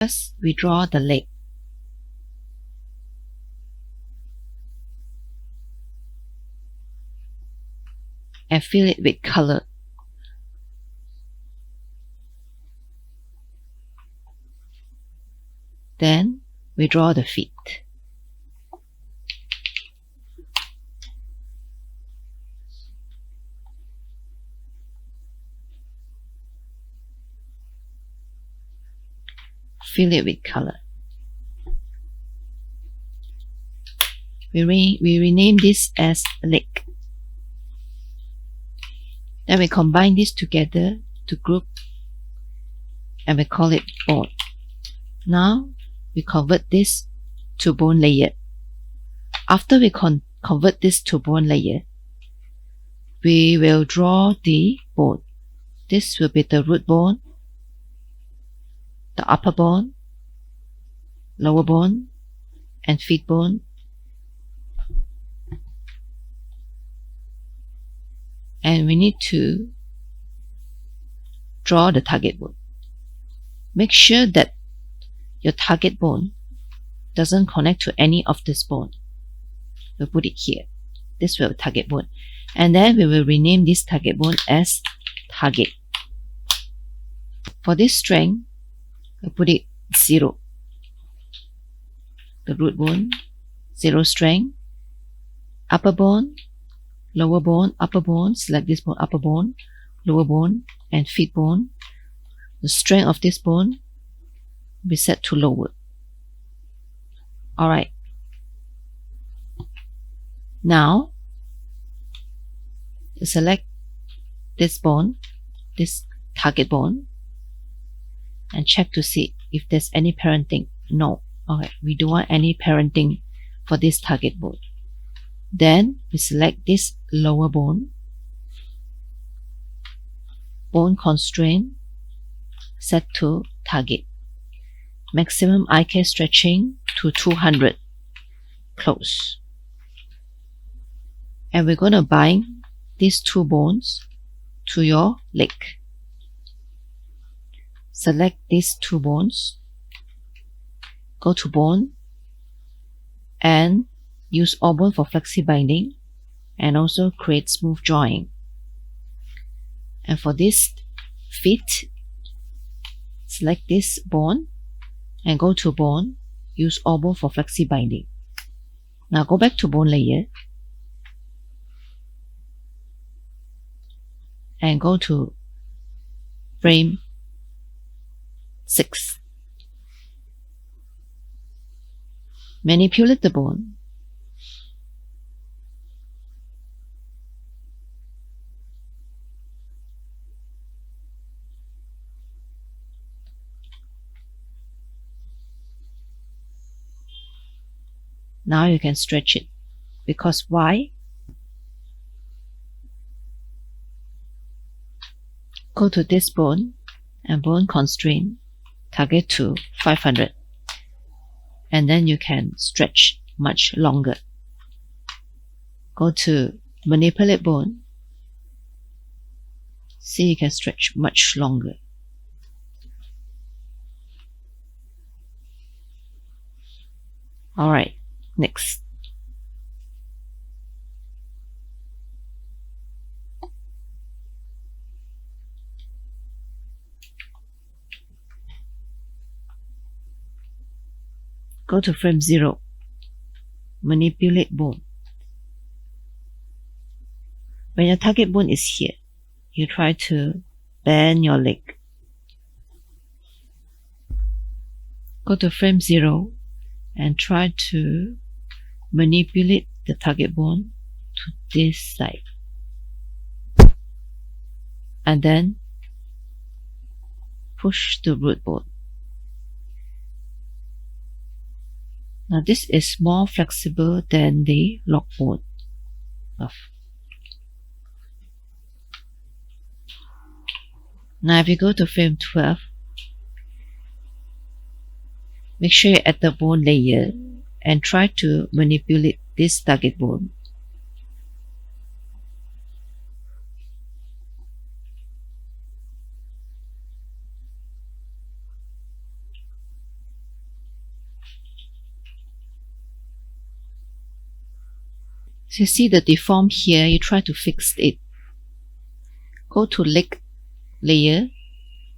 First, we draw the leg. And fill it with color. Then we draw the feet. Fill it with color. We rename this as leg. Then we combine this together to group and we call it bone. Now we convert this to bone layer. After we convert this to bone layer, we will draw the bone. This will be the root bone, the upper bone, lower bone, and feet bone. And we need to draw the target bone. Make sure that your target bone doesn't connect to any of this bone. We'll put it here. This will be target bone. And then we will rename this target bone as target. For this strength, we'll put it 0. The root bone, 0 strength. Upper bone, lower bone, upper bone, select this bone, upper bone, lower bone, and feet bone. The strength of this bone will be set to lower. Alright. Now, you select this bone, this target bone, and check to see if there's any parenting. No. Okay, we don't want any parenting for this target bone. Then we select this lower bone, bone constraint, set to target. Maximum IK stretching to 200. Close. And we're going to bind these two bones to your leg. Select these two bones, go to bone, and use all bone for flexi-binding, and also create smooth join. And for this feet, select this bone and go to bone, use all bone for flexi-binding. Now go back to bone layer and go to frame 6. Manipulate the bone. Now you can stretch it. Because why? Go to this bone and bone constraint, target to 500. And then you can stretch much longer. Go to manipulate bone. See, you can stretch much longer. Alright, next. Go to frame 0. Manipulate bone. When your target bone is here, you try to bend your leg. Go to frame 0 and try to manipulate the target bone to this side. And then push the root bone. Now this is more flexible than the lock bone. Now if you go to frame 12, make sure you're at the bone layer and try to manipulate this target bone. So you see the deform here, you try to fix it. Go to leg layer,